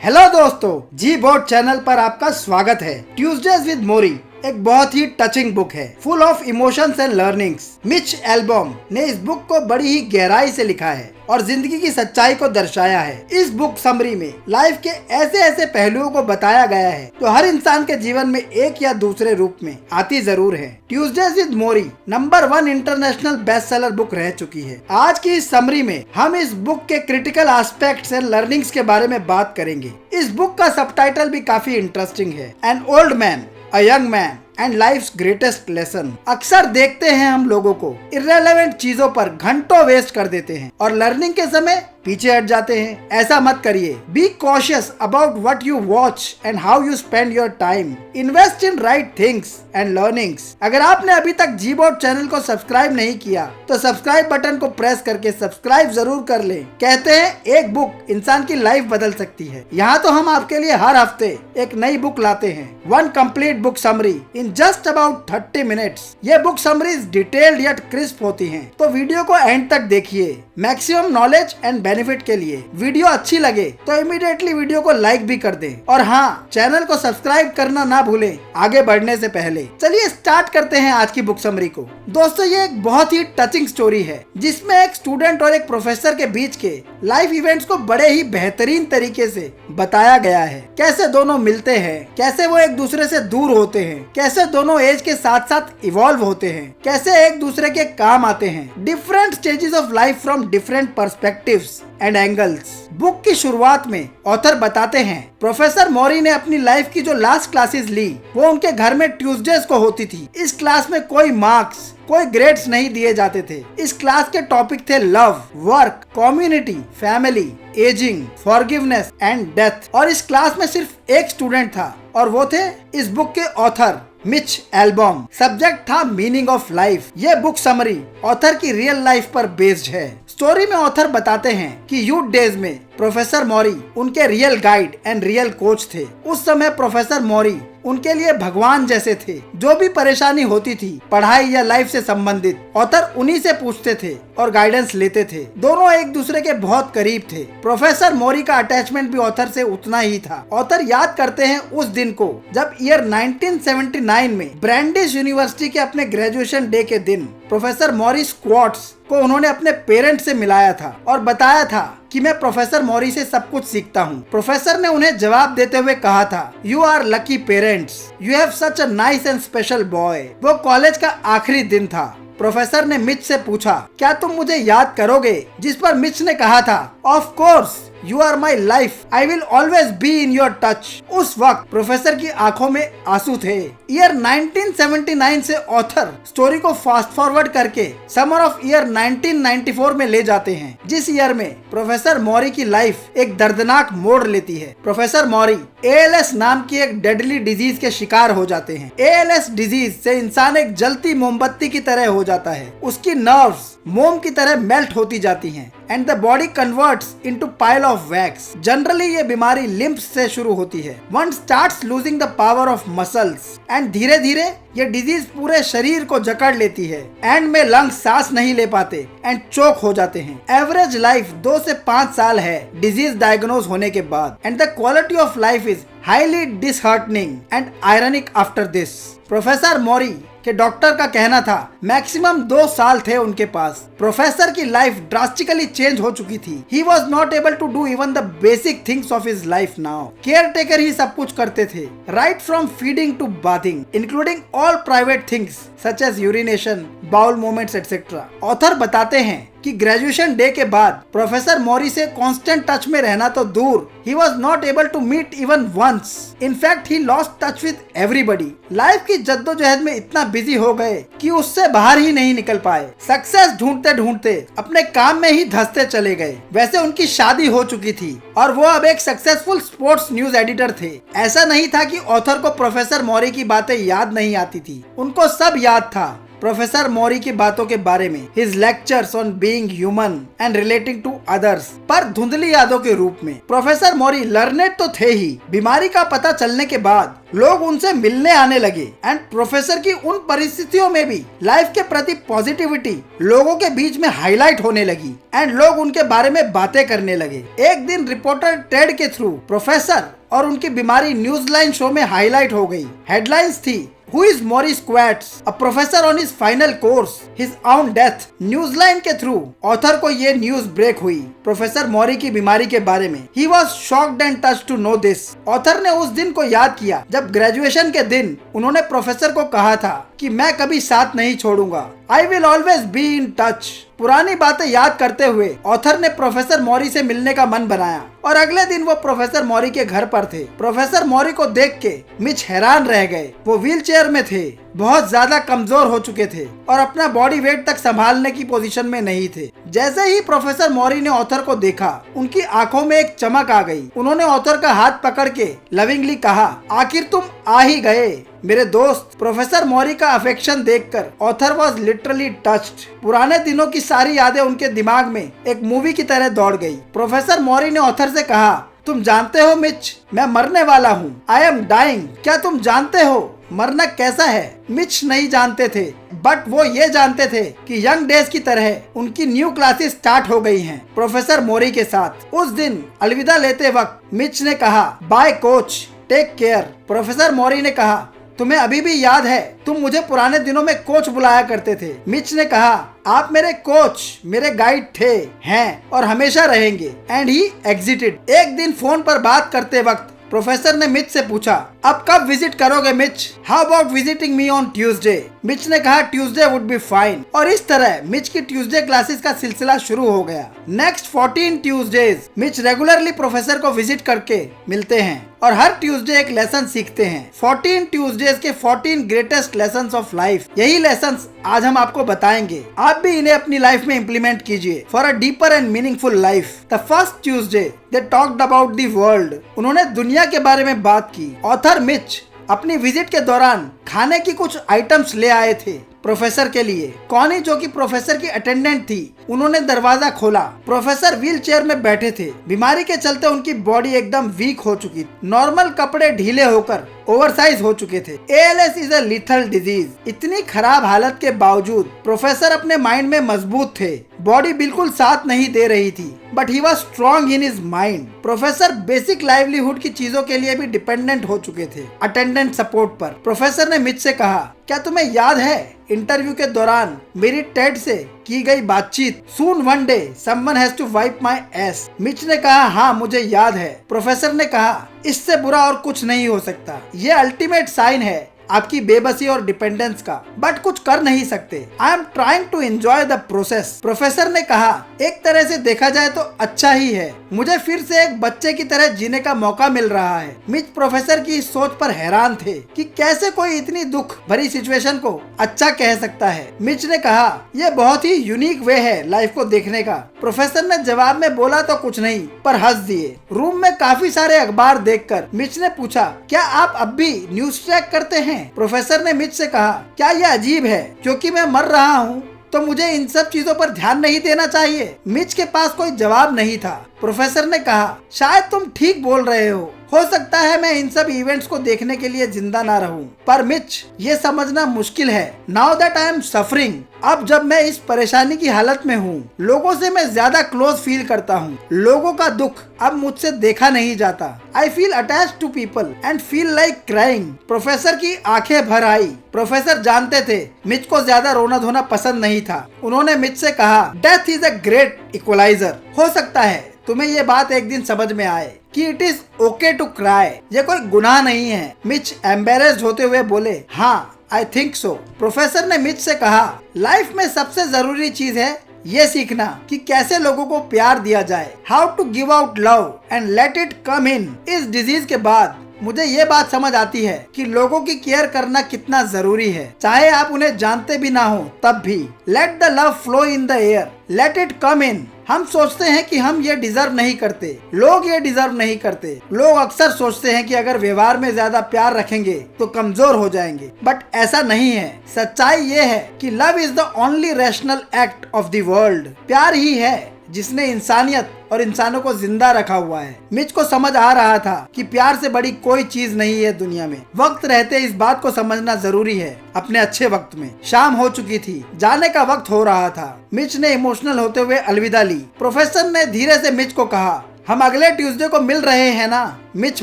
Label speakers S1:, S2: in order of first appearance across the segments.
S1: Hello दोस्तों, जी board channel पर आपका स्वागत है। ट्यूसडेज विद मोरी एक बहुत ही टचिंग बुक है, full of emotions and learnings. Mitch album ने इस बुक को बड़ी ही गहराई से लिखा है और जिंदगी की सच्चाई को दर्शाया है। इस बुक समरी में लाइफ के ऐसे ऐसे पहलुओं को बताया गया है जो हर इंसान के जीवन में एक या दूसरे रूप में आती जरूर है। Tuesdays with Mori number 1 international best seller book रह चुकी है। आज की इस समरी में हम इस बुक के क्रिटिकल एस्पेक्ट्स एंड लर्निंग्स के बारे में बात करेंगे। इस बुक का सबटाइटल भी काफी इंटरेस्टिंग है, an old man, a young man and life's greatest lesson. अक्सर देखते हैं हम लोगों को इर्रेलेवेंट चीजों पर घंटों वेस्ट कर देते हैं और लर्निंग के समय पीछे हट जाते हैं। ऐसा मत करिए। Be cautious about what you watch and how you spend your time. Invest in right things and learnings. अगर आपने अभी तक जी बोर्ड चैनल को सब्सक्राइब नहीं किया तो सब्सक्राइब बटन को प्रेस करके सब्सक्राइब जरूर कर लें। कहते हैं एक बुक इंसान की लाइफ बदल सकती है। यहाँ तो हम आपके लिए हर हफ्ते एक नई बुक लाते हैं। 1 complete book summary in just about 30 minutes. ये book summaries detailed yet crisp होती हैं, तो वीडियो को एंड तक देखिए मैक्सिमम नॉलेज एंड बेनिफिट के लिए। वीडियो अच्छी लगे तो इमीडिएटली वीडियो को लाइक भी कर दें और हाँ, चैनल को सब्सक्राइब करना ना भूलें आगे बढ़ने से पहले। चलिए स्टार्ट करते हैं आज की बुक समरी को। दोस्तों, ये एक बहुत ही टचिंग स्टोरी है जिसमें एक स्टूडेंट और एक प्रोफेसर के बीच के लाइफ इवेंट्स को बड़े ही बेहतरीन तरीके से बताया गया है। कैसे दोनों मिलते हैं, कैसे वो एक दूसरे से दूर होते हैं, कैसे दोनों एज के साथ साथ इवॉल्व होते हैं, कैसे एक दूसरे के काम आते हैं। Different stages of life from different perspectives and angles. Book की शुरुआत में ऑथर बताते हैं प्रोफेसर मोरी ने अपनी लाइफ की जो लास्ट क्लासेस ली वो उनके घर में ट्यूसडेज को होती थी। इस क्लास में कोई मार्क्स, कोई ग्रेड्स नहीं दिए जाते थे। इस क्लास के टॉपिक थे love, work, community, family, ageing, forgiveness and death. और इस क्लास में सिर्फ एक स्टूडेंट था और वो थे इस बुक के ऑथर मिच एल्बम। सब्जेक्ट था मीनिंग ऑफ लाइफ। ये बुक समरी ऑथर की रियल लाइफ पर बेस्ड है। स्टोरी में ऑथर बताते हैं कि यूथ डेज में प्रोफेसर मोरी उनके real guide and real coach थे। उस समय प्रोफेसर मोरी उनके लिए भगवान जैसे थे। जो भी परेशानी होती थी पढ़ाई या लाइफ से संबंधित, ऑथर उन्हीं से पूछते थे और गाइडेंस लेते थे। दोनों एक दूसरे के बहुत करीब थे। प्रोफेसर मोरी का अटैचमेंट भी ऑथर से उतना ही था। ऑथर याद करते हैं उस दिन को जब ईयर 1979 में ब्रैंडिश यूनिवर्सिटी के अपने ग्रेजुएशन डे के दिन प्रोफेसर मॉरिस क्वार्ट्ज को उन्होंने अपने पेरेंट्स से मिलाया था और बताया था कि मैं प्रोफेसर मोरी से सब कुछ सीखता हूँ। प्रोफेसर ने उन्हें जवाब देते हुए कहा था, you are lucky parents, you have such a nice and special boy. वो कॉलेज का आखिरी दिन था। प्रोफेसर ने मिच से पूछा, क्या तुम मुझे याद करोगे? जिस पर मिच ने कहा था, of course, you are my life, I will always be in your touch. उस वक्त प्रोफेसर की आंखों में आंसू थे। ईयर 1979 से ऑथर स्टोरी को फास्ट फॉरवर्ड करके समर ऑफ ईयर 1994 में ले जाते हैं, जिस ईयर में प्रोफेसर मोरी की लाइफ एक दर्दनाक मोड़ लेती है। प्रोफेसर मोरी ALS नाम की एक डेडली डिजीज के शिकार हो जाते हैं। ALS डिजीज से इंसान एक जलती मोमबत्ती की तरह हो जाता है। उसकी नर्व्स मोम की तरह मेल्ट होती जाती हैं and the body converts into pile of wax. Generally ये बीमारी लिम्फ्स से शुरू होती है। One starts losing the power of muscles and धीरे धीरे ये डिजीज पूरे शरीर को जकड़ लेती है। एंड में लंग्स सांस नहीं ले पाते एंड चोक हो जाते हैं। एवरेज लाइफ 2 से 5 साल है डिजीज डायग्नोज होने के बाद and the quality of life is highly disheartening and ironic after this. Professor Morrie के डॉक्टर का कहना था मैक्सिमम 2 साल थे उनके पास। प्रोफेसर की लाइफ ड्रास्टिकली चेंज हो चुकी थी। He was not able to do even the basic things of his life now. Caretaker ही सब कुछ करते थे, right from feeding to bathing, including all private things such as urination, bowel movements etcetera. Author बताते हैं कि graduation day के बाद प्रोफेसर मोरी से कांस्टेंट टच में रहना तो दूर, he was not able to meet even once. In fact, he lost touch with everybody. Life की जद्दोजहद में इतना बिजी हो गए कि उससे बाहर ही नहीं निकल पाए। सक्सेस ढूंढते ढूंढते अपने काम में ही धंसते चले गए। वैसे उनकी शादी हो चुकी थी और वो अब एक सक्सेसफुल स्पोर्ट्स न्यूज एडिटर थे। ऐसा नहीं था कि ऑथर को प्रोफेसर मोरी की बातें याद नहीं आती थी, उनको सब याद था। प्रोफेसर मौरी की बातों के बारे में, his lectures on being human and relating to others, पर धुंधली यादों के रूप में। प्रोफेसर मौरी लर्नेड तो थे ही, बीमारी का पता चलने के बाद लोग उनसे मिलने आने लगे एंड प्रोफेसर की उन परिस्थितियों में भी लाइफ के प्रति पॉजिटिविटी लोगों के बीच में हाईलाइट होने लगी एंड लोग उनके बारे में बातें करने लगे। एक दिन रिपोर्टर टेड के थ्रू प्रोफेसर और उनकी बीमारी न्यूज लाइन शो में हाईलाइट हो गई। हेडलाइंस थी, Who is Maurice Quats, a professor on his final course, his own death। News line के थ्रू ऑथर को ये न्यूज ब्रेक हुई प्रोफेसर मौरी की बीमारी के बारे में। He was shocked and touched to know this। Author ने उस दिन को याद किया जब ग्रेजुएशन के दिन उन्होंने प्रोफेसर को कहा था कि मैं कभी साथ नहीं छोड़ूंगा, I will always be in touch। पुरानी बातें याद करते हुए ऑथर ने प्रोफेसर मौरी से मिलने का मन बनाया और अगले दिन वो प्रोफेसर मौरी के घर पर थे। प्रोफेसर मौरी को देख के मिच हैरान रह गए। वो व्हीलचेयर में थे, बहुत ज्यादा कमजोर हो चुके थे और अपना बॉडी वेट तक संभालने की पोजीशन में नहीं थे। जैसे ही प्रोफेसर मौरी ने ऑथर को देखा, उनकी आंखों में एक चमक आ गई। उन्होंने ऑथर का हाथ पकड़ के लविंगली कहा, आखिर तुम आ ही गए मेरे दोस्त। प्रोफेसर मौरी का अफेक्शन देखकर ऑथर वाज लिटरली टच्ड। पुराने दिनों की सारी यादें उनके दिमाग में एक मूवी की तरह दौड़ गई। प्रोफेसर मौरी ने ऑथर से कहा, तुम जानते हो मिच, मैं मरने वाला हूँ। I am dying. क्या तुम जानते हो मरना कैसा है? मिच नहीं जानते थे, बट वो ये जानते थे कि यंग डेज की तरह उनकी न्यू क्लासेस स्टार्ट हो गई हैं प्रोफेसर मौरी के साथ। उस दिन अलविदा लेते वक्त मिच ने कहा, bye coach, take care. Professor Morrie ने कहा, तुम्हें अभी भी याद है तुम मुझे पुराने दिनों में कोच बुलाया करते थे। मिच ने कहा, आप मेरे कोच, मेरे गाइड थे, हैं और हमेशा रहेंगे। And he exerted. एक दिन फोन पर बात करते वक्त प्रोफेसर ने मिच से पूछा, अब कब विजिट करोगे Mitch? How about visiting me on Tuesday? Mitch ने कहा, ट्यूसडे वुड बी फाइन। और इस तरह मिच की ट्यूसडे क्लासेस का सिलसिला शुरू हो गया। Next 14 Tuesdays Mitch regularly professor को विजिट करके मिलते हैं और हर ट्यूसडे एक लेसन सीखते हैं। 14 ट्यूसडेज के 14 ग्रेटेस्ट लेसन्स ऑफ लाइफ। यही लेसन्स आज हम आपको बताएंगे। आप भी इन्हें अपनी लाइफ में इम्प्लीमेंट कीजिए for a deeper and meaningful life. The first Tuesday they talked about the world. उन्होंने दुनिया के बारे में बात की। ऑथर मिच अपनी विजिट के दौरान खाने की कुछ आइटम्स ले आए थे प्रोफेसर के लिए। कॉनी, जो कि प्रोफेसर की अटेंडेंट थी, उन्होंने दरवाजा खोला। प्रोफेसर व्हील चेयर में बैठे थे। बीमारी के चलते उनकी बॉडी एकदम वीक हो चुकी, नॉर्मल कपड़े ढीले होकर ओवरसाइज हो चुके थे। ALS is a lethal disease. इतनी खराब हालत के बावजूद प्रोफेसर अपने माइंड में मजबूत थे। बॉडी बिल्कुल साथ नहीं दे रही थी, but he was strong in his mind. Professor basic livelihood की चीजों के लिए भी डिपेंडेंट हो चुके थे अटेंडेंट सपोर्ट पर। प्रोफेसर ने मिच से कहा, क्या तुम्हें याद है इंटरव्यू के दौरान मेरी टेड से की गई बातचीत? Soon one day someone has to wipe my ass. Mitch ने कहा, हाँ मुझे याद है। प्रोफेसर ने कहा, इससे बुरा और कुछ नहीं हो सकता। ये अल्टीमेट साइन है आपकी बेबसी और डिपेंडेंस का, बट कुछ कर नहीं सकते। I am trying to enjoy the process. Professor ने कहा, एक तरह से देखा जाए तो अच्छा ही है, मुझे फिर से एक बच्चे की तरह जीने का मौका मिल रहा है। मिच प्रोफेसर की इस सोच पर हैरान थे कि कैसे कोई इतनी दुख भरी सिचुएशन को अच्छा कह सकता है। मिच ने कहा, यह बहुत ही यूनिक वे है लाइफ को देखने का। प्रोफेसर ने जवाब में बोला तो कुछ नहीं, पर हंस दिए। रूम में काफी सारे अखबार देखकर मिच ने पूछा, क्या आप अब भी न्यूज ट्रैक करते हैं? प्रोफेसर ने मिच से कहा, क्या यह अजीब है क्योंकि मैं मर रहा हूँ तो मुझे इन सब चीजों पर ध्यान नहीं देना चाहिए? मिच के पास कोई जवाब नहीं था। प्रोफेसर ने कहा, शायद तुम ठीक बोल रहे हो सकता है मैं इन सब इवेंट्स को देखने के लिए जिंदा ना रहूं, पर मिच ये समझना मुश्किल है। Now that I am suffering, अब जब मैं इस परेशानी की हालत में हूँ, लोगों से मैं ज्यादा क्लोज फील करता हूँ। लोगों का दुख अब मुझसे देखा नहीं जाता। I feel attached to people and feel like crying. Professor की आंखें भर आई। प्रोफेसर जानते थे मिच को ज्यादा रोना धोना पसंद नहीं था। उन्होंने मिच से कहा, death is a great equaliser. हो सकता है तुम्हें ये बात एक दिन समझ में आए कि it is okay to cry. ये कोई गुनाह नहीं है। मिच एम्बेरेस्ड होते हुए बोले, हाँ आई थिंक सो। प्रोफेसर ने मिच से कहा, लाइफ में सबसे जरूरी चीज है ये सीखना कि कैसे लोगों को प्यार दिया जाए, how to give out love and let it come in. इस डिजीज के बाद मुझे ये बात समझ आती है कि लोगों की केयर करना कितना जरूरी है, चाहे आप उन्हें जानते भी ना हो तब भी। Let the love flow in the air, let it come in हम सोचते हैं कि हम ये डिजर्व नहीं करते, लोग ये डिजर्व नहीं करते। लोग अक्सर सोचते हैं कि अगर व्यवहार में ज्यादा प्यार रखेंगे तो कमजोर हो जाएंगे, बट ऐसा नहीं है। सच्चाई ये है कि love is the only rational act of the world. प्यार ही है जिसने इंसानियत और इंसानों को जिंदा रखा हुआ है। मिच को समझ आ रहा था कि प्यार से बड़ी कोई चीज नहीं है दुनिया में। वक्त रहते इस बात को समझना जरूरी है। अपने अच्छे वक्त में शाम हो चुकी थी, जाने का वक्त हो रहा था। मिच ने इमोशनल होते हुए अलविदा ली। प्रोफेसर ने धीरे से मिच को कहा, हम अगले ट्यूसडे को मिल रहे हैं ना? मिच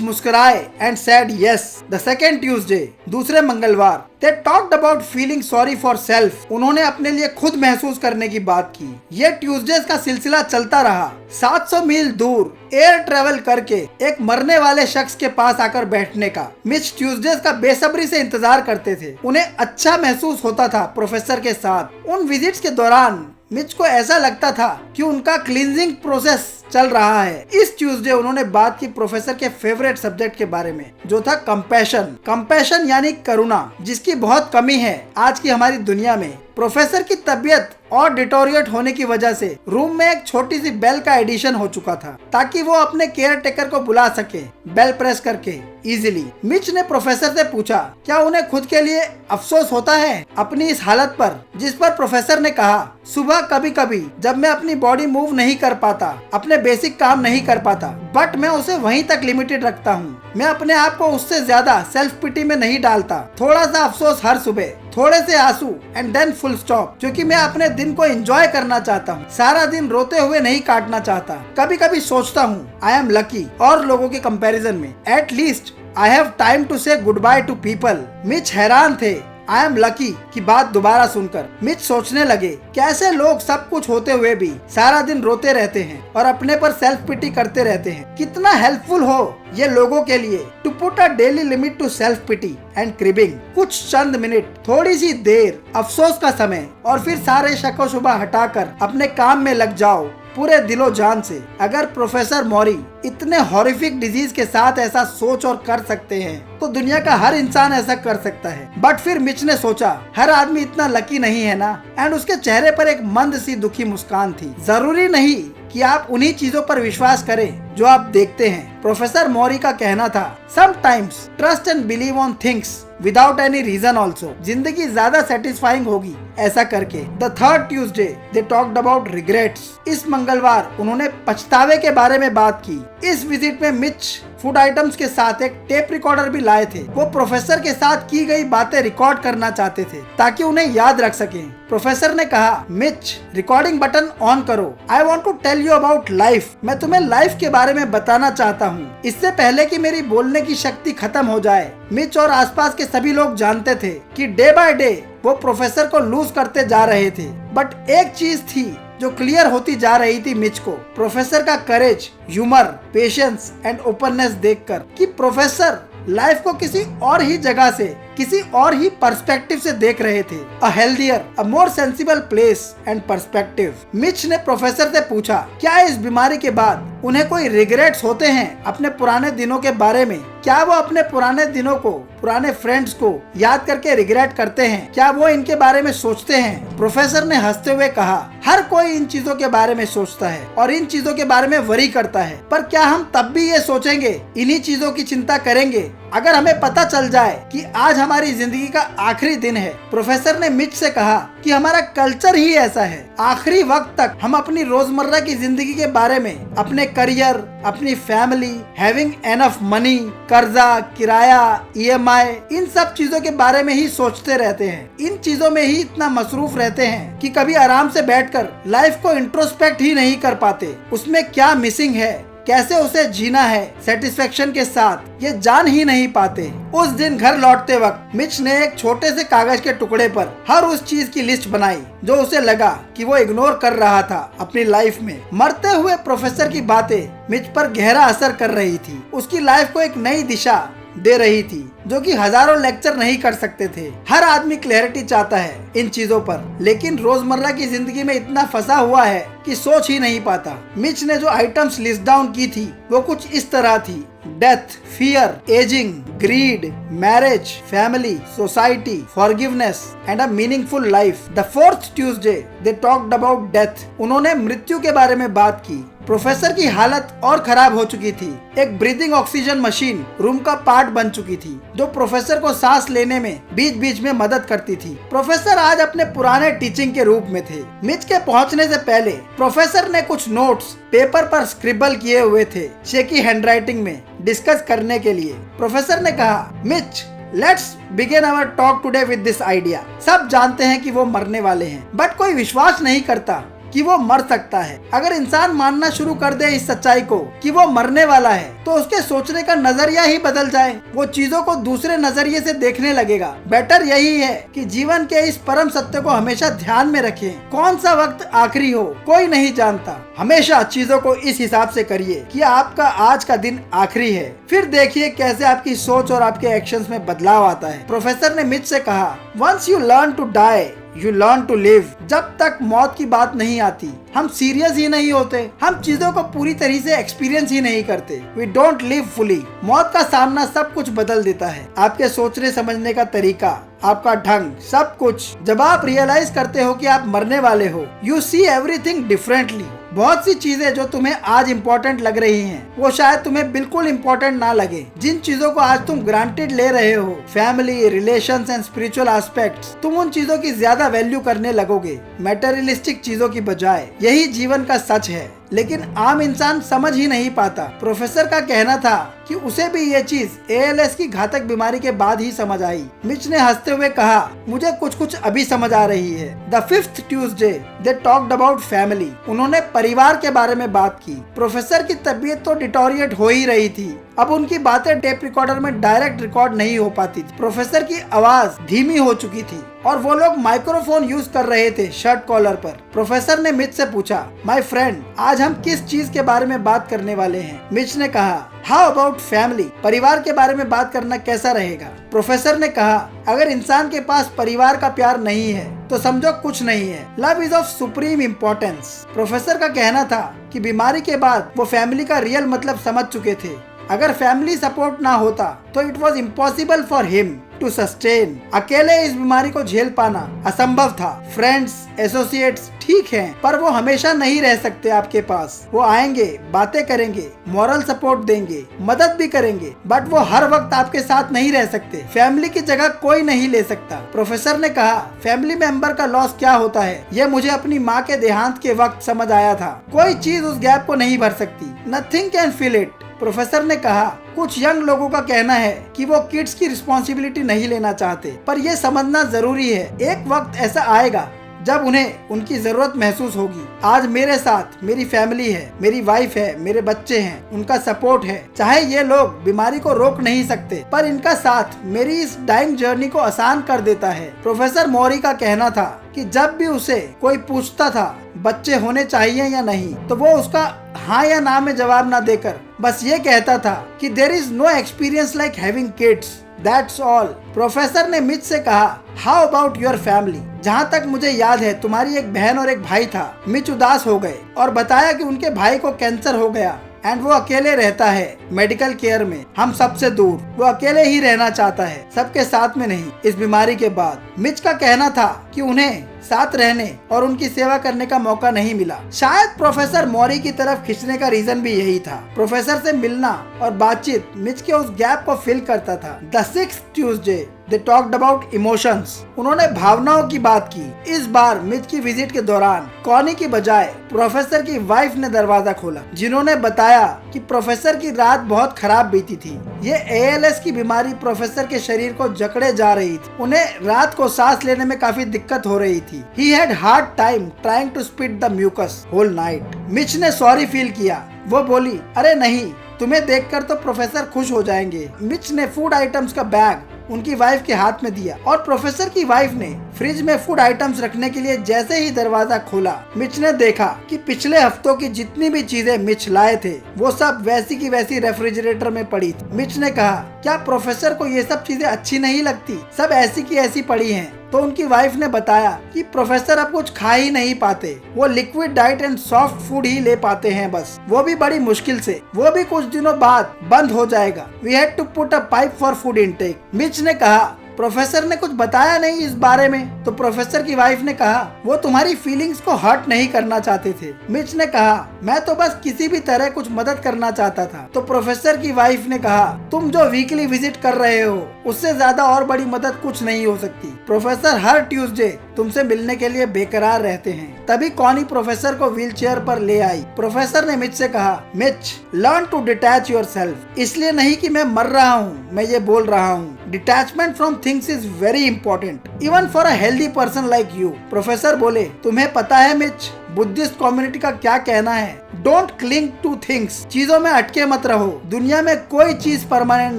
S1: मुस्कुराए and said yes, the second Tuesday, दूसरे मंगलवार। दे talked about feeling sorry for self. उन्होंने अपने लिए खुद महसूस करने की बात की। ये ट्यूसडेज का सिलसिला चलता रहा। 700 मील दूर एयर ट्रेवल करके एक मरने वाले शख्स के पास आकर बैठने का मिच ट्यूसडेज का बेसब्री से इंतजार करते थे। उन्हें अच्छा महसूस होता था प्रोफेसर के साथ। उन विजिट्स के दौरान मिच को ऐसा लगता था कि उनका क्लींजिंग प्रोसेस चल रहा है। इस ट्यूसडे उन्होंने बात की प्रोफेसर के फेवरेट सब्जेक्ट के बारे में, जो था कंपैशन। कंपैशन यानी करुणा, जिसकी बहुत कमी है आज की हमारी दुनिया में। प्रोफेसर की तबीयत और डिटोरिएट होने की वजह से रूम में एक छोटी सी बेल का एडिशन हो चुका था, ताकि वो अपने केयर टेकर को बुला सके बेल प्रेस करके इजीली। मिच ने प्रोफेसर से पूछा, क्या उन्हें खुद के लिए अफसोस होता है अपनी इस हालत पर? जिस पर प्रोफेसर ने कहा, सुबह कभी कभी जब मैं अपनी बॉडी मूव नहीं कर पाता, अपने बेसिक काम नहीं कर पाता, बट मैं उसे वहीं तक लिमिटेड रखता हूँ। मैं अपने आप को उससे ज्यादा सेल्फ पिटी में नहीं डालता। थोड़ा सा अफसोस हर सुबह, थोड़े से आंसू एंड देन फुल स्टॉप, क्योंकि मैं अपने दिन को एंजॉय करना चाहता हूँ। सारा दिन रोते हुए नहीं काटना चाहता। कभी कभी सोचता हूँ आई एम लकी और लोगों के कंपैरिजन में। At least I have time to say good bye to people. Mitch हैरान थे आई एम लकी की बात दोबारा सुनकर। मिच सोचने लगे, कैसे लोग सब कुछ होते हुए भी सारा दिन रोते रहते हैं और अपने पर सेल्फ पिटी करते रहते हैं। कितना हेल्पफुल हो ये लोगों के लिए to put a daily limit to self pity and cribbing. कुछ चंद मिनट, थोड़ी सी देर, अफसोस का समय, और फिर सारे शक शुबा हटाकर अपने काम में लग जाओ पूरे दिलो जान से। अगर प्रोफेसर मौरी इतने हॉरिफिक डिजीज के साथ ऐसा सोच और कर सकते हैं, तो दुनिया का हर इंसान ऐसा कर सकता है। बट फिर मिच ने सोचा, हर आदमी इतना लकी नहीं है ना। एंड उसके चेहरे पर एक मंद सी दुखी मुस्कान थी। जरूरी नहीं कि आप उन्हीं चीजों पर विश्वास करें जो आप देखते हैं। प्रोफेसर मौरी का कहना था, sometimes trust and believe on things without any reason also. जिंदगी ज्यादा सेटिस्फाइंग होगी ऐसा करके। The third Tuesday they talked about regrets. इस मंगलवार उन्होंने पछतावे के बारे में बात की। इस विजिट में मिच फूड आइटम्स के साथ एक टेप रिकॉर्डर भी लाए थे। वो प्रोफेसर के साथ की गई बातें रिकॉर्ड करना चाहते थे ताकि उन्हें याद रख सकें। प्रोफेसर ने कहा, मिच रिकॉर्डिंग बटन ऑन करो। I want to tell you about life. मैं तुम्हें लाइफ के बारे में बताना चाहता हूँ, इससे पहले कि मेरी बोलने की शक्ति खत्म हो जाए। मिच और आसपास के सभी लोग जानते थे कि डे बाय डे वो प्रोफेसर को लूज करते जा रहे थे। बट एक चीज थी जो क्लियर होती जा रही थी मिच को, प्रोफेसर का करेज, ह्यूमर, पेशेंस एंड ओपननेस देखकर, कि प्रोफेसर लाइफ को किसी और ही जगह से, किसी और ही पर्सपेक्टिव से देख रहे थे। अ healthier, a more sensible place and perspective. Mitch ने प्रोफेसर से पूछा, क्या इस बीमारी के बाद उन्हें कोई रिग्रेट्स होते हैं अपने पुराने दिनों के बारे में? क्या वो अपने पुराने दिनों को, पुराने फ्रेंड्स को याद करके रिग्रेट करते हैं? क्या वो इनके बारे में सोचते हैं? प्रोफेसर ने हंसते हुए कहा, हर कोई इन चीजों के बारे में सोचता है और इन चीजों के बारे में वरी करता है, पर क्या हम तब भी ये सोचेंगे, इन्हीं चीजों की चिंता करेंगे अगर हमें पता चल जाए कि आज हमारी जिंदगी का आखिरी दिन है? प्रोफेसर ने मिच से कहा कि हमारा कल्चर ही ऐसा है। आखिरी वक्त तक हम अपनी रोजमर्रा की जिंदगी के बारे में, अपने करियर, अपनी फैमिली, हैविंग एनफ मनी, कर्जा, किराया, EMI, इन सब चीजों के बारे में ही सोचते रहते हैं। इन चीजों में ही इतना मसरूफ रहते हैं कि कभी आराम से बैठकर लाइफ को इंट्रोस्पेक्ट ही नहीं कर पाते। उसमें क्या मिसिंग है, कैसे उसे जीना है सेटिस्फेक्शन के साथ, ये जान ही नहीं पाते। उस दिन घर लौटते वक्त मिच ने एक छोटे से कागज के टुकड़े पर हर उस चीज की लिस्ट बनाई जो उसे लगा कि वो इग्नोर कर रहा था अपनी लाइफ में। मरते हुए प्रोफेसर की बातें मिच पर गहरा असर कर रही थी। उसकी लाइफ को एक नई दिशा, दे रही थी, जो कि हजारों लेक्चर नहीं कर सकते थे। हर आदमी क्लैरिटी चाहता है इन चीजों पर, लेकिन रोजमर्रा की जिंदगी में इतना फंसा हुआ है कि सोच ही नहीं पाता। मिच ने जो आइटम्स लिस्ट डाउन की थी वो कुछ इस तरह थी: death, fear, ageing, greed, marriage, family, society, forgiveness and a meaningful life. The fourth Tuesday they talked about death. उन्होंने मृत्यु के बारे में बात की। प्रोफेसर की हालत और खराब हो चुकी थी। एक ब्रीदिंग ऑक्सीजन मशीन रूम का पार्ट बन चुकी थी, जो प्रोफेसर को सांस लेने में बीच बीच में मदद करती थी। प्रोफेसर आज अपने पुराने टीचिंग के रूप में थे। मिच के पहुंचने से पहले प्रोफेसर ने कुछ नोट्स पेपर पर स्क्रिबल किए हुए थे, शेकी हैंडराइटिंग में डिस्कस करने के लिए। प्रोफेसर ने कहा, Mitch, let's begin our talk today with this idea. सब जानते हैं कि वो मरने वाले हैं, बट कोई विश्वास नहीं करता कि वो मर सकता है। अगर इंसान मानना शुरू कर दे इस सच्चाई को कि वो मरने वाला है, तो उसके सोचने का नजरिया ही बदल जाए। वो चीजों को दूसरे नजरिए से देखने लगेगा। बेटर यही है कि जीवन के इस परम सत्य को हमेशा ध्यान में रखें। कौन सा वक्त आखिरी हो कोई नहीं जानता। हमेशा चीजों को इस हिसाब से करिए कि आपका आज का दिन आखिरी है। फिर देखिए कैसे आपकी सोच और आपके एक्शंस में बदलाव आता है। प्रोफेसर ने मिच से कहा, once you learn to die you learn to live. जब तक मौत की बात नहीं आती हम सीरियस ही नहीं होते। हम चीजों को पूरी तरह से एक्सपीरियंस ही नहीं करते। We don't live fully. मौत का सामना सब कुछ बदल देता है। आपके सोचने समझने का तरीका, आपका ढंग, सब कुछ। जब आप रियलाइज करते हो कि आप मरने वाले हो, यू सी एवरीथिंग डिफरेंटली। बहुत सी चीजें जो तुम्हें आज इम्पोर्टेंट लग रही हैं, वो शायद तुम्हें बिल्कुल इम्पोर्टेंट ना लगे। जिन चीजों को आज तुम ग्रांटेड ले रहे हो, family, relations and spiritual aspects, तुम उन चीजों की ज्यादा वैल्यू करने लगोगे मटेरियलिस्टिक चीजों की बजाय। यही जीवन का सच है, लेकिन आम इंसान समझ ही नहीं पाता। प्रोफेसर का कहना था कि उसे भी ये चीज ALS की घातक बीमारी के बाद ही समझ आई। मिच ने हंसते हुए कहा, मुझे कुछ कुछ अभी समझ आ रही है। The fifth Tuesday they talked about family. उन्होंने परिवार के बारे में बात की। प्रोफेसर की तबीयत तो डिटोरिएट हो ही रही थी। अब उनकी बातें टेप रिकॉर्डर में डायरेक्ट रिकॉर्ड नहीं हो पाती थी। प्रोफेसर की आवाज धीमी हो चुकी थी और वो लोग माइक्रोफोन यूज कर रहे थे शर्ट कॉलर पर। प्रोफेसर ने मिच से पूछा, माय फ्रेंड, आज हम किस चीज के बारे में बात करने वाले हैं? मिच ने कहा, हाउ अबाउट फैमिली। परिवार के बारे में बात करना कैसा रहेगा? प्रोफेसर ने कहा, अगर इंसान के पास परिवार का प्यार नहीं है तो समझो कुछ नहीं है। Love is of supreme importance. Professor का कहना था कि बीमारी के बाद वो फैमिली का रियल मतलब समझ चुके थे। अगर फैमिली सपोर्ट ना होता तो it was impossible for him to sustain. अकेले इस बीमारी को झेल पाना असंभव था। फ्रेंड्स, एसोसिएट्स ठीक हैं, पर वो हमेशा नहीं रह सकते आपके पास। वो आएंगे, बातें करेंगे, मॉरल सपोर्ट देंगे, मदद भी करेंगे, बट वो हर वक्त आपके साथ नहीं रह सकते। फैमिली की जगह कोई नहीं ले सकता। प्रोफेसर ने कहा, फैमिली मेंबर का लॉस क्या होता है ये मुझे अपनी माँ के देहांत के वक्त समझ आया था। कोई चीज उस गैप को नहीं भर सकती। Nothing can fill it. Professor ने कहा, कुछ यंग लोगों का कहना है कि वो किड्स की रिस्पॉन्सिबिलिटी नहीं लेना चाहते, पर ये समझना जरूरी है एक वक्त ऐसा आएगा जब उन्हें उनकी जरूरत महसूस होगी। आज मेरे साथ मेरी फैमिली है, मेरी वाइफ है, मेरे बच्चे हैं, उनका सपोर्ट है। चाहे ये लोग बीमारी को रोक नहीं सकते, पर इनका साथ मेरी इस डाइंग जर्नी को आसान कर देता है। प्रोफेसर मौरी का कहना था कि जब भी उसे कोई पूछता था बच्चे होने चाहिए या नहीं, तो वो उसका हाँ या ना में जवाब ना देकर बस ये कहता था कि there is no experience like having kids, that's all. Professor ने मिच से कहा, हाउ अबाउट योर फैमिली। जहाँ तक मुझे याद है तुम्हारी एक बहन और एक भाई था। मिच उदास हो गए और बताया कि उनके भाई को कैंसर हो गया एंड वो अकेले रहता है मेडिकल केयर में, हम सबसे दूर। वो अकेले ही रहना चाहता है, सबके साथ में नहीं, इस बीमारी के बाद। मिच का कहना था कि उन्हें साथ रहने और उनकी सेवा करने का मौका नहीं मिला। शायद प्रोफेसर मौरी की तरफ खींचने का रीजन भी यही था। प्रोफेसर से मिलना और बातचीत मिच के उस गैप को फिल करता था। The sixth Tuesday they talked about emotions. उन्होंने भावनाओं की बात की। इस बार मिच की विजिट के दौरान कॉनी की बजाय प्रोफेसर की वाइफ ने दरवाजा खोला, जिन्होंने बताया कि प्रोफेसर की रात बहुत खराब बीती थी। ये ALS की बीमारी प्रोफेसर के शरीर को जकड़े जा रही थी। उन्हें रात को सांस लेने में काफी दिक्कत हो रही थी। He had hard time trying to spit the mucus whole night. Mitch ने सॉरी फील किया। वो बोली, अरे नहीं, तुम्हें देखकर तो प्रोफेसर खुश हो जाएंगे। मिच ने फूड आइटम्स का बैग उनकी वाइफ के हाथ में दिया और प्रोफेसर की वाइफ ने फ्रिज में फूड आइटम्स रखने के लिए जैसे ही दरवाजा खोला, मिच ने देखा कि पिछले हफ्तों की जितनी भी चीजें मिच लाए थे वो सब वैसी की वैसी रेफ्रिजरेटर में पड़ी थी। मिच ने कहा, क्या प्रोफेसर को ये सब चीजें अच्छी नहीं लगती? सब ऐसी की ऐसी पड़ी हैं। तो उनकी वाइफ ने बताया कि प्रोफेसर अब कुछ खा ही नहीं पाते, वो liquid diet and soft food ही ले पाते हैं बस, वो भी बड़ी मुश्किल से। वो भी कुछ दिनों बाद बंद हो जाएगा। We had to put a pipe for food intake. Mitch ने कहा, प्रोफेसर ने कुछ बताया नहीं इस बारे में? तो प्रोफेसर की वाइफ ने कहा, वो तुम्हारी फीलिंग्स को हर्ट नहीं करना चाहते थे। मिच ने कहा, मैं तो बस किसी भी तरह कुछ मदद करना चाहता था। तो प्रोफेसर की वाइफ ने कहा, तुम जो वीकली विजिट कर रहे हो उससे ज्यादा और बड़ी मदद कुछ नहीं हो सकती। प्रोफेसर हर ट्यूसडे तुमसे मिलने के लिए बेकरार रहते हैं। तभी कॉनी प्रोफेसर को व्हील चेयर पर ले आई। प्रोफेसर ने मिच से कहा, Mitch, learn to detach yourself. इसलिए नहीं कि मैं मर रहा हूँ, मैं ये बोल रहा हूँ, detachment from things is very important even for a healthy person like you. Professor बोले, तुम्हें पता है मिच, बुद्धिस्ट कम्युनिटी का क्या कहना है? Don't cling two things. चीजों में अटके मत रहो। दुनिया में कोई चीज परमानेंट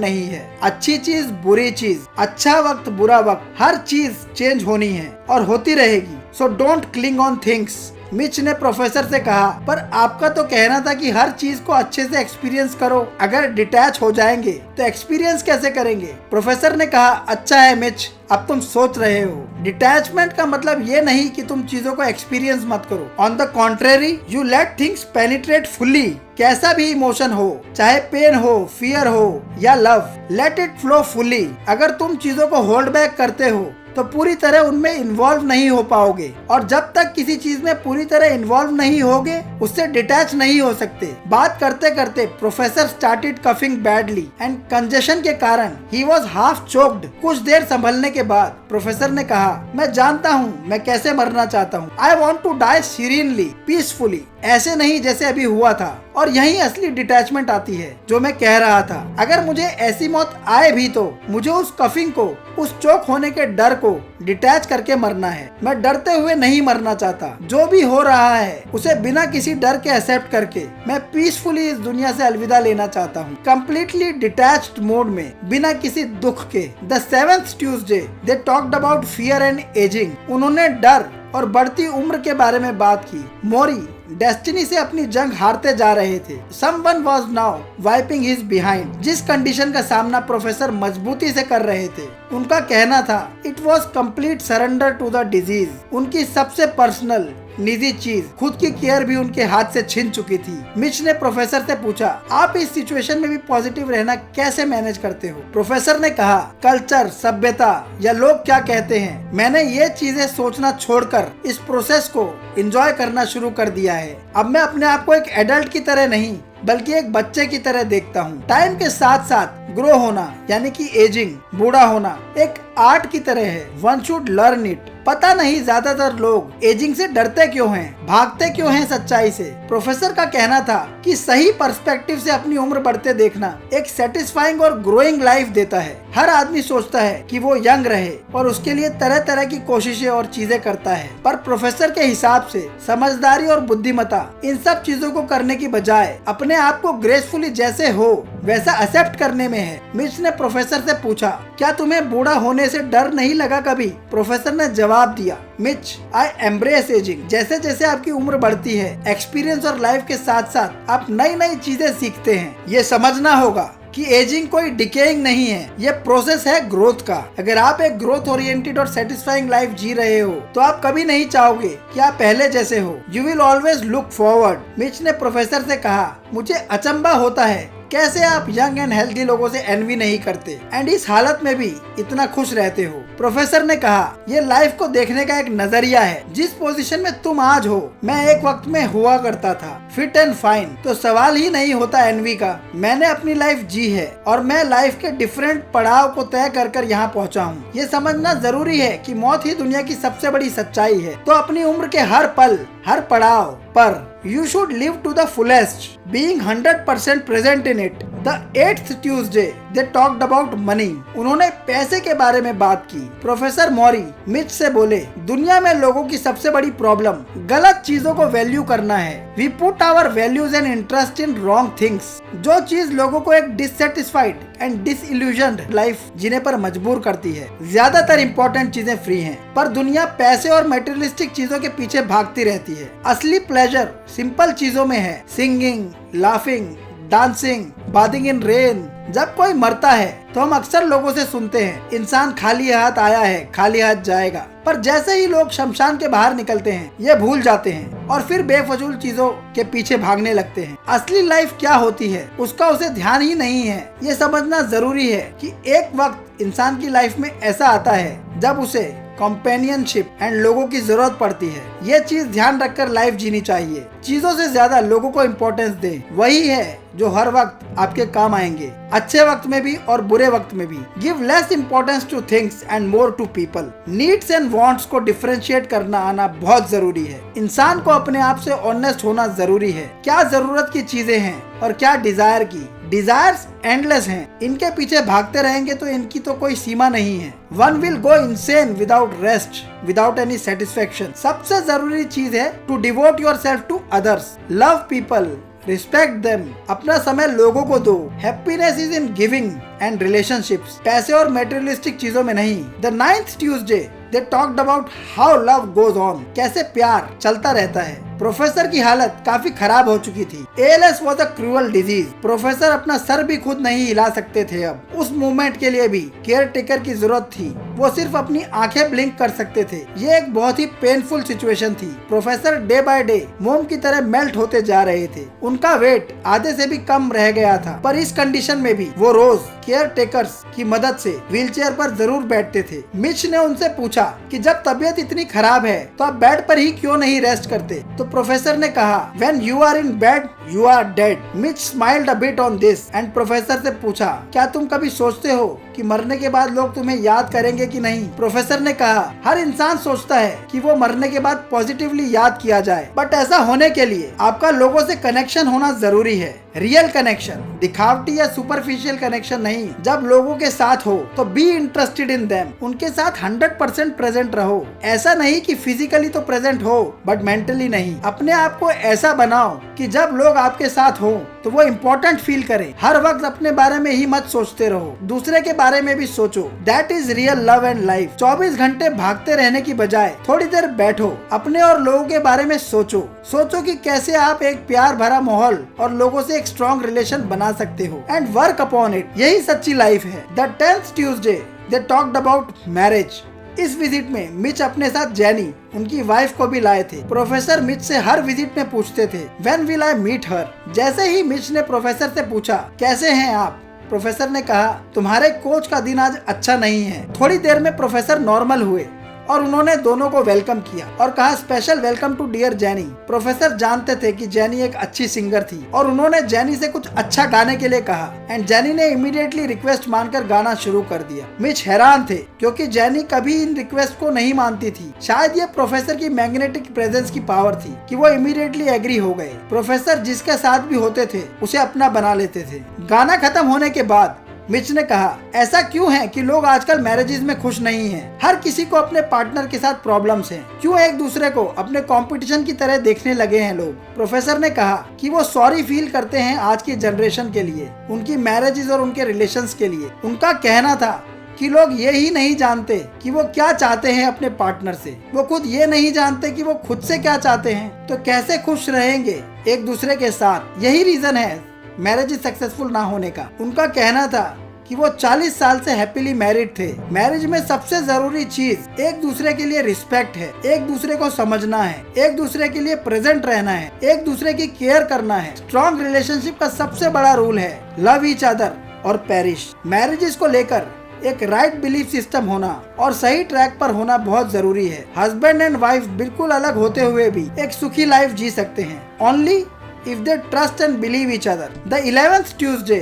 S1: नहीं है। अच्छी चीज, बुरी चीज, अच्छा वक्त, बुरा वक्त, हर चीज चेंज होनी है और होती रहेगी। So don't cling on things. Mitch ने प्रोफेसर से कहा, पर आपका तो कहना था कि हर चीज को अच्छे से एक्सपीरियंस करो। अगर डिटैच हो जाएंगे तो एक्सपीरियंस कैसे करेंगे? प्रोफेसर ने कहा, अच्छा है मिच, अब तुम सोच रहे हो। डिटैचमेंट का मतलब ये नहीं कि तुम चीजों को एक्सपीरियंस मत करो। On the contrary, you let things penetrate fully. कैसा भी इमोशन हो, चाहे पेन हो, फियर हो या love, let it flow fully. अगर तुम चीजों को होल्ड बैक करते हो तो पूरी तरह उनमें इन्वॉल्व नहीं हो पाओगे, और जब तक किसी चीज में पूरी तरह इन्वॉल्व नहीं होगे उससे डिटैच नहीं हो सकते। बात करते करते professor started coughing badly and congestion के कारण ही वॉज हाफ चोक्ड। कुछ देर संभलने के बाद प्रोफेसर ने कहा, मैं जानता हूँ मैं कैसे मरना चाहता हूँ। I want to die seriously, peacefully, ऐसे नहीं जैसे अभी हुआ था। और यही असली डिटैचमेंट आती है जो मैं कह रहा था। अगर मुझे ऐसी मौत आए भी तो मुझे उस कफिंग को, उस चोक होने के डर को डिटैच करके मरना है। मैं डरते हुए नहीं मरना चाहता। जो भी हो रहा है उसे बिना किसी डर के एक्सेप्ट करके मैं पीसफुली इस दुनिया से अलविदा लेना चाहता हूँ, कंप्लीटली डिटैच्ड मोड में, बिना किसी दुख के। The 7th Tuesday they talked about fear and ageing. उन्होंने डर और बढ़ती उम्र के बारे में बात की। मोरी डेस्टिनी से अपनी जंग हारते जा रहे थे। Someone was now wiping his behind। जिस कंडीशन का सामना प्रोफेसर मजबूती से कर रहे थे, उनका कहना था, it was complete surrender to the disease. उनकी सबसे पर्सनल, निजी चीज, खुद की केयर भी उनके हाथ से छिन चुकी थी। मिच ने प्रोफेसर से पूछा, आप इस सिचुएशन में भी पॉजिटिव रहना कैसे मैनेज करते हो? प्रोफेसर ने कहा, कल्चर, सभ्यता या लोग क्या कहते हैं, मैंने ये चीजें सोचना छोड़कर इस प्रोसेस को एंजॉय करना शुरू कर दिया है। अब मैं अपने आप को एक एडल्ट की तरह नहीं बल्कि एक बच्चे की तरह देखता हूँ। टाइम के साथ साथ ग्रो होना यानी कि एजिंग, बूढ़ा होना, एक आर्ट की तरह है। One should learn it. पता नहीं ज्यादातर लोग एजिंग से डरते क्यों हैं, भागते क्यों हैं सच्चाई से। प्रोफेसर का कहना था कि सही पर्सपेक्टिव से अपनी उम्र बढ़ते देखना एक सेटिस्फाइंग और ग्रोइंग लाइफ देता है। हर आदमी सोचता है कि वो यंग रहे और उसके लिए तरह तरह की कोशिशें और चीजें करता है, पर प्रोफेसर के हिसाब से समझदारी और बुद्धिमत्ता इन सब चीजों को करने की बजाय अपने आप को ग्रेसफुली जैसे हो वैसा एक्सेप्ट करने में है। मिच ने प्रोफेसर से पूछा, क्या तुम्हें बूढ़ा होने से डर नहीं लगा कभी? प्रोफेसर ने जवाब दिया, मिच, आई एम्ब्रेस एजिंग। जैसे जैसे आपकी उम्र बढ़ती है, एक्सपीरियंस और लाइफ के साथ साथ आप नई नई चीजें सीखते हैं। ये समझना होगा कि एजिंग कोई डिकेइंग नहीं है, ये प्रोसेस है ग्रोथ का। अगर आप एक ग्रोथ ओरिएंटेड और सेटिस्फाइंग लाइफ जी रहे हो तो आप कभी नहीं चाहोगे कि आप पहले जैसे हो। You will always look forward. Mitch ने प्रोफेसर से कहा, मुझे अचंभा होता है कैसे आप यंग एंड हेल्दी लोगों से एनवी नहीं करते एंड इस हालत में भी इतना खुश रहते हो। प्रोफेसर ने कहा, ये लाइफ को देखने का एक नजरिया है। जिस पोजीशन में तुम आज हो, मैं एक वक्त में हुआ करता था, फिट एंड फाइन, तो सवाल ही नहीं होता एनवी का। मैंने अपनी लाइफ जी है और मैं लाइफ के डिफरेंट पड़ाव को तय कर कर यहाँ पहुँचा हूँ। ये समझना जरूरी है कि मौत ही दुनिया की सबसे बड़ी सच्चाई है। तो अपनी उम्र के हर पल, हर पड़ाव पर you should live to the fullest, being 100% present in it। The 8th Tuesday they talked about money. उन्होंने पैसे के बारे में बात की। प्रोफेसर मॉरी मिच से बोले, दुनिया में लोगों की सबसे बड़ी प्रॉब्लम गलत चीजों को वैल्यू करना है। We put our values and interest in wrong things. जो चीज लोगों को एक डिससेटिस्फाइड एंड डिसइल्यूजन्ड लाइफ जीने पर मजबूर करती है। ज्यादातर इंपॉर्टेंट चीजें फ्री हैं, पर दुनिया पैसे और मटेरियलिस्टिक चीजों के पीछे भागती रहती है। असली प्लेजर सिंपल चीजों में है, सिंगिंग, लाफिंग, डांसिंग, बाथिंग इन रेन। जब कोई मरता है तो हम अक्सर लोगों से सुनते हैं, इंसान खाली हाथ आया है, खाली हाथ जाएगा। पर जैसे ही लोग शमशान के बाहर निकलते हैं, ये भूल जाते हैं और फिर बेफजूल चीजों के पीछे भागने लगते हैं। असली लाइफ क्या होती है उसका उसे ध्यान ही नहीं है। ये समझना जरूरी है कि एक वक्त इंसान की लाइफ में ऐसा आता है जब उसे कंपेनियनशिप एंड लोगों की जरूरत पड़ती है। ये चीज ध्यान रखकर लाइफ जीनी चाहिए। चीजों से ज्यादा लोगों को इम्पोर्टेंस दें। वही है जो हर वक्त आपके काम आएंगे, अच्छे वक्त में भी और बुरे वक्त में भी। Give less importance to things and more to people. Needs and wants को डिफरेंशिएट करना आना बहुत जरूरी है। इंसान को अपने आप से ऑनेस्ट होना जरूरी है। क्या जरूरत की चीजें हैं और क्या डिजायर की। डिजायर्स एंडलेस हैं, इनके पीछे भागते रहेंगे तो इनकी तो कोई सीमा नहीं है। One will go insane without rest, without any satisfaction. सबसे जरूरी चीज है to devote yourself to others, love people, respect them. अपना समय लोगों को दो। Happiness is in giving and relationships, पैसे और मेटेरियलिस्टिक चीजों में नहीं। The 9th Tuesday they talked about how love goes on. कैसे प्यार चलता रहता है। प्रोफेसर की हालत काफी खराब हो चुकी थी। ALS was a cruel disease. Professor अपना सर भी खुद नहीं हिला सकते थे। अब उस मूवमेंट के लिए भी केयर टेकर की जरूरत थी। वो सिर्फ अपनी आंखें ब्लिंक कर सकते थे। ये एक बहुत ही पेनफुल सिचुएशन थी। प्रोफेसर डे बाय डे मोम की तरह मेल्ट होते जा रहे थे। उनका वेट आधे से भी कम रह गया था, पर इस कंडीशन में भी वो रोज केयर टेकर्स की मदद से व्हीलचेयर पर जरूर बैठते थे। मिच ने उनसे पूछा कि जब तबीयत इतनी खराब है तो आप बेड पर ही क्यों नहीं रेस्ट करते। तो प्रोफेसर ने कहा, When you are in bed, you are dead. Mitch smiled a bit on this and professor से पूछा, क्या तुम कभी सोचते हो कि मरने के बाद लोग तुम्हें याद करेंगे कि नहीं। प्रोफेसर ने कहा, हर इंसान सोचता है कि वो मरने के बाद पॉजिटिवली याद किया जाए, बट ऐसा होने के लिए आपका लोगों से कनेक्शन होना जरूरी है। रियल कनेक्शन, दिखावटी या सुपरफिशियल कनेक्शन नहीं। जब लोगों के साथ हो तो बी इंटरेस्टेड इन देम। उनके साथ 100% प्रेजेंट रहो। ऐसा नहीं कि फिजिकली तो प्रेजेंट हो बट मेंटली नहीं। अपने आप को ऐसा बनाओ कि जब लोग आपके साथ हो तो वो इम्पोर्टेंट फील करें। हर वक्त अपने बारे में ही मत सोचते रहो, दूसरे के बारे में भी सोचो। That is real love and life. 24 घंटे भागते रहने की बजाय थोड़ी देर बैठो, अपने और लोगों के बारे में सोचो। सोचो कि कैसे आप एक प्यार भरा माहौल और लोगों से एक स्ट्रॉन्ग रिलेशन बना सकते हो एंड वर्क अपॉन इट। यही सच्ची लाइफ है। The 10th Tuesday they talked about marriage. इस विजिट में मिच अपने साथ जैनी, उनकी वाइफ को भी लाए थे। प्रोफेसर मिच से हर विजिट में पूछते थे, When will I meet her? जैसे ही मिच ने प्रोफेसर से पूछा, कैसे हैं आप, प्रोफेसर ने कहा, तुम्हारे कोच का दिन आज अच्छा नहीं है। थोड़ी देर में प्रोफेसर नॉर्मल हुए और उन्होंने दोनों को वेलकम किया और कहा, special welcome to dear Jenny. Professor जानते थे कि जैनी एक अच्छी सिंगर थी और उन्होंने जैनी से कुछ अच्छा गाने के लिए कहा एंड जैनी ने इमीडिएटली रिक्वेस्ट मानकर गाना शुरू कर दिया। मिच हैरान थे क्योंकि जैनी कभी इन रिक्वेस्ट को नहीं मानती थी। शायद ये प्रोफेसर की मैग्नेटिक प्रेजेंस की पावर थी कि वो इमीडिएटली एग्री हो गए। प्रोफेसर जिसके साथ भी होते थे उसे अपना बना लेते थे। गाना खत्म होने के बाद मिच ने कहा, ऐसा क्यों है कि लोग आजकल मैरिजेस में खुश नहीं हैं? हर किसी को अपने पार्टनर के साथ प्रॉब्लम्स हैं। क्यों एक दूसरे को अपने कंपटीशन की तरह देखने लगे हैं लोग? प्रोफेसर ने कहा कि वो सॉरी फील करते हैं आज की जनरेशन के लिए, उनकी मैरिजेस और उनके रिलेशंस के लिए। उनका कहना था कि लोग ये ही नहीं जानते कि वो क्या चाहते हैं अपने पार्टनर से। वो खुद ये नहीं जानते कि वो खुद से क्या चाहते हैं, तो कैसे खुश रहेंगे एक दूसरे के साथ। यही रीजन है मैरिज सक्सेसफुल ना होने का। उनका कहना था कि वो 40 साल से हैप्पीली मैरिड थे। मैरिज में सबसे जरूरी चीज एक दूसरे के लिए रिस्पेक्ट है, एक दूसरे को समझना है, एक दूसरे के लिए प्रेजेंट रहना है, एक दूसरे की केयर करना है। स्ट्रॉन्ग रिलेशनशिप का सबसे बड़ा रूल है लव ईच अदर और पेरिश। मैरिजेस को लेकर एक राइट बिलीफ सिस्टम होना और सही ट्रैक पर होना बहुत जरूरी है। हस्बैंड एंड वाइफ बिल्कुल अलग होते हुए भी एक सुखी लाइफ जी सकते हैं, only if they trust and believe each other. The 11th Tuesday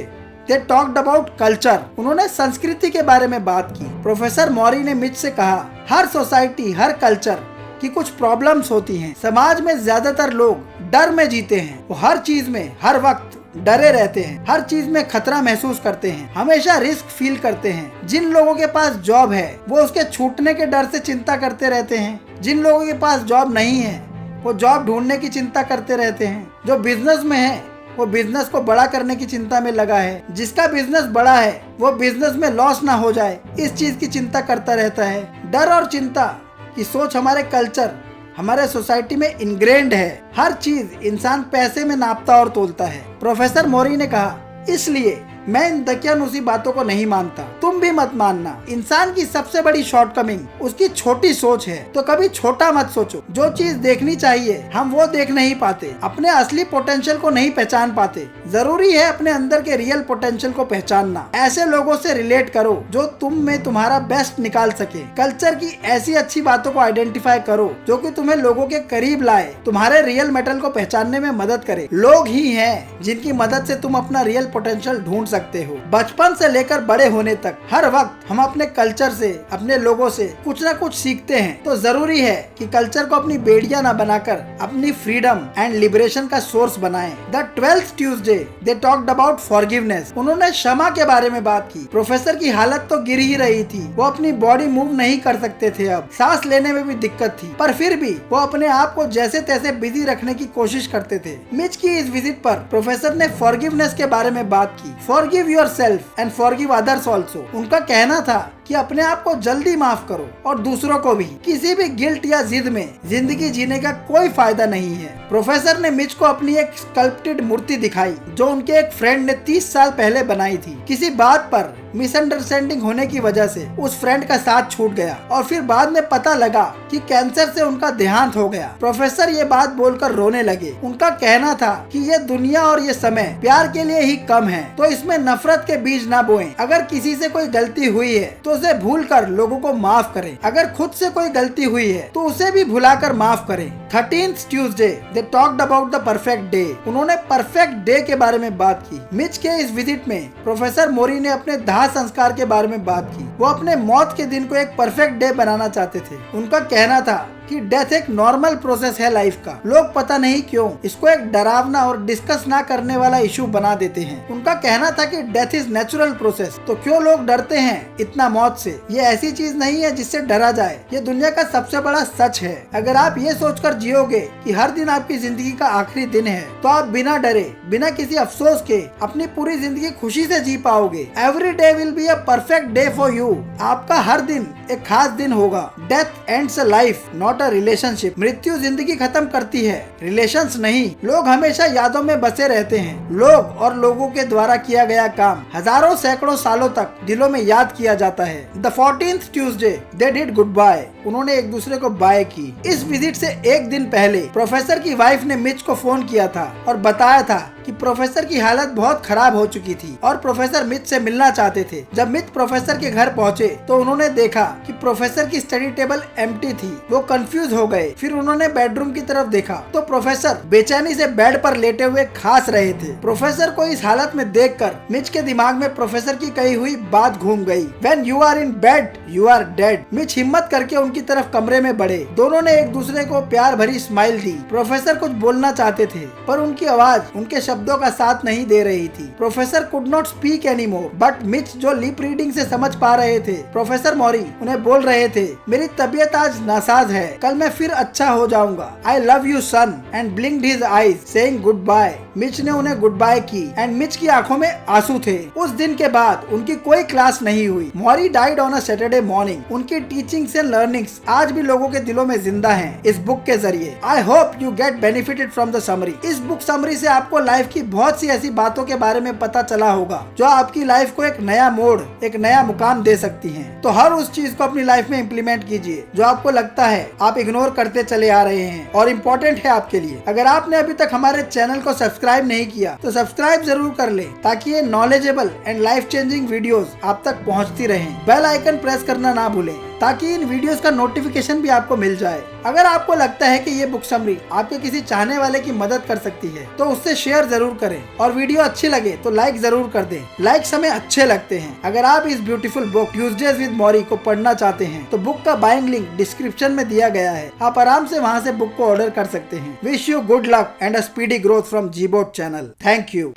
S1: they talked about culture. उन्होंने संस्कृति के बारे में बात की। प्रोफेसर मॉरी ने मिच से कहा, हर सोसाइटी, हर कल्चर की कुछ प्रॉब्लम्स होती हैं। समाज में ज्यादातर लोग डर में जीते हैं। वो हर चीज में हर वक्त डरे रहते हैं, हर चीज में खतरा महसूस करते हैं, हमेशा रिस्क फील करते हैं। जिन लोगों के पास जॉब है वो उसके छूटने के डर से चिंता करते रहते हैं। जिन लोगों के पास जॉब नहीं है वो जॉब ढूंढने की चिंता करते रहते हैं। जो बिजनेस में है वो बिजनेस को बड़ा करने की चिंता में लगा है। जिसका बिजनेस बड़ा है वो बिजनेस में लॉस ना हो जाए इस चीज की चिंता करता रहता है। डर और चिंता की सोच हमारे कल्चर, हमारे सोसाइटी में इनग्रेन्ड है। हर चीज इंसान पैसे में नापता और तोलता है। प्रोफेसर मोरी ने कहा, इसलिए मैं इन दकियानुसी बातों को नहीं मानता। तुम भी मत मानना। इंसान की सबसे बड़ी शॉर्टकमिंग उसकी छोटी सोच है। तो कभी छोटा मत सोचो। जो चीज देखनी चाहिए हम वो देख नहीं पाते, अपने असली पोटेंशियल को नहीं पहचान पाते। जरूरी है अपने अंदर के रियल पोटेंशियल को पहचानना। ऐसे लोगों से रिलेट करो जो तुम में तुम्हारा बेस्ट निकाल सके। कल्चर की ऐसी अच्छी बातों को आइडेंटिफाई करो जो कि तुम्हें लोगों के करीब लाए, तुम्हारे रियल मेटल को पहचानने में मदद करे। लोग ही हैं जिनकी मदद से तुम अपना रियल पोटेंशियल ढूंढ सकते हो। बचपन से लेकर बड़े होने तक हर वक्त हम अपने कल्चर से, अपने लोगों से कुछ ना कुछ सीखते हैं। तो जरूरी है कि कल्चर को अपनी बेड़िया ना बनाकर अपनी फ्रीडम एंड लिबरेशन का सोर्स बनाएं। The 12th Tuesday they talked about forgiveness. उन्होंने क्षमा के बारे में बात की। प्रोफेसर की हालत तो गिर ही रही थी, वो अपनी बॉडी मूव नहीं कर सकते थे, अब सांस लेने में भी दिक्कत थी, पर फिर भी वो अपने आप को जैसे तैसे बिजी रखने की कोशिश करते थे। मिच की इस विजिट पर प्रोफेसर ने फॉरगिवनेस के बारे में बात की। Forgive yourself and forgive others also. उनका कहना था कि अपने आप को जल्दी माफ करो और दूसरों को भी। किसी भी गिल्ट या जिद में जिंदगी जीने का कोई फायदा नहीं है। प्रोफेसर ने मिच को अपनी एक स्कल्प्टेड मूर्ति दिखाई जो उनके एक फ्रेंड ने 30 साल पहले बनाई थी। किसी बात पर मिसअंडरस्टैंडिंग होने की वजह से उस फ्रेंड का साथ छूट गया और फिर बाद में पता लगा कि कैंसर से उनका देहांत हो गया। प्रोफेसर ये बात बोलकर रोने लगे। उनका कहना था कि ये दुनिया और ये समय प्यार के लिए ही कम है, तो इसमें नफरत के बीज ना बोएं। अगर किसी से कोई गलती हुई है तो उसे भूलकर लोगों को माफ करें। अगर खुद से कोई गलती हुई है तो उसे भी भुलाकर माफ करें। 13th Tuesday they talked about the perfect day. उन्होंने परफेक्ट डे के बारे में बात की। मिच के इस विजिट में प्रोफेसर मोरी ने अपने दाह संस्कार के बारे में बात की। वो अपने मौत के दिन को एक परफेक्ट डे बनाना चाहते थे। उनका कहना था कि डेथ एक नॉर्मल प्रोसेस है लाइफ का। लोग पता नहीं क्यों इसको एक डरावना और डिस्कस ना करने वाला इशू बना देते हैं। उनका कहना था कि डेथ इज नेचुरल प्रोसेस, तो क्यों लोग डरते हैं इतना मौत से। ये ऐसी चीज नहीं है जिससे डरा जाए। ये दुनिया का सबसे बड़ा सच है। अगर आप ये सोचकर जियोगे कि हर दिन आपकी जिंदगी का आखिरी दिन है तो आप बिना डरे, बिना किसी अफसोस के अपनी पूरी जिंदगी खुशी से जी पाओगे। Every day will be a perfect day for you. आपका हर दिन एक खास दिन होगा। Death ends a life, not a relationship. मृत्यु जिंदगी खत्म करती है, रिलेशंस नहीं। लोग हमेशा यादों में बसे रहते हैं। लोग और लोगों के द्वारा किया गया काम हजारों सैकड़ों सालों तक दिलों में याद किया जाता है। The 14th Tuesday they did goodbye. उन्होंने एक दूसरे को बाय की। इस विजिट से एक दिन पहले प्रोफेसर की वाइफ ने मिच को फोन किया था और बताया था कि प्रोफेसर की हालत बहुत खराब हो चुकी थी और प्रोफेसर मिच से मिलना चाहते थे। जब मिच प्रोफेसर के घर पहुंचे तो उन्होंने देखा कि प्रोफेसर की स्टडी टेबल एम्प्टी थी। वो कंफ्यूज हो गए। फिर उन्होंने बेडरूम की तरफ देखा तो प्रोफेसर बेचैनी से बेड पर लेटे हुए खास रहे थे। प्रोफेसर को इस हालत में देखकर मिच के दिमाग में प्रोफेसर की कही हुई बात घूम गई। When you are in bed, you are dead। Mitch हिम्मत करके उनकी तरफ कमरे में बढ़े। दोनों ने एक दूसरे को प्यार भरी स्माइल दी। प्रोफेसर कुछ बोलना चाहते थे पर उनकी आवाज उनके शब्दों का साथ नहीं दे रही थी। Professor could not speak anymore, but Mitch जो लिप रीडिंग से समझ पा रहे थे, प्रोफेसर मॉरी उन्हें बोल रहे थे, मेरी तबीयत आज नासाज है, कल मैं फिर अच्छा हो जाऊंगा। I love you son, and blinked his eyes saying goodbye. Mitch ने उन्हें गुड बाय की एंड मिच की आंखों में आंसू थे। उस दिन के बाद उनकी कोई क्लास नहीं हुई। Morrie died on a Saturday morning. उनकी टीचिंग्स एंड लर्निंग्स आज भी लोगों के दिलों में जिंदा हैं इस बुक के जरिए। I hope you get benefited from the summary. इस बुक समरी से आपको लाइफ की बहुत सी ऐसी बातों के बारे में पता चला होगा जो आपकी लाइफ को एक नया मोड़, एक नया मुकाम दे सकती हैं। तो हर उस चीज को अपनी लाइफ में इम्प्लीमेंट कीजिए जो आपको लगता है आप इग्नोर करते चले आ रहे हैं और इम्पोर्टेंट है आपके लिए। अगर आपने अभी तक हमारे चैनल को सब्सक्राइब नहीं किया तो सब्सक्राइब जरूर कर ले ताकि ये knowledgeable and life changing videos आप तक पहुंचती रहें। बेल आइकन प्रेस करना ना भूलें ताकि इन वीडियोस का नोटिफिकेशन भी आपको मिल जाए। अगर आपको लगता है कि ये बुक समरी आपके किसी चाहने वाले की मदद कर सकती है तो उससे शेयर जरूर करें और वीडियो अच्छी लगे तो लाइक जरूर कर दें। लाइक्स हमें अच्छे लगते हैं। अगर आप इस ब्यूटीफुल बुक ट्यूसडेज विद मॉरी को पढ़ना चाहते हैं तो बुक का बाइंग लिंक डिस्क्रिप्शन में दिया गया है। आप आराम से वहाँ से बुक को ऑर्डर कर सकते हैं। Wish you good luck and a speedy growth from Gboard channel. Thank you.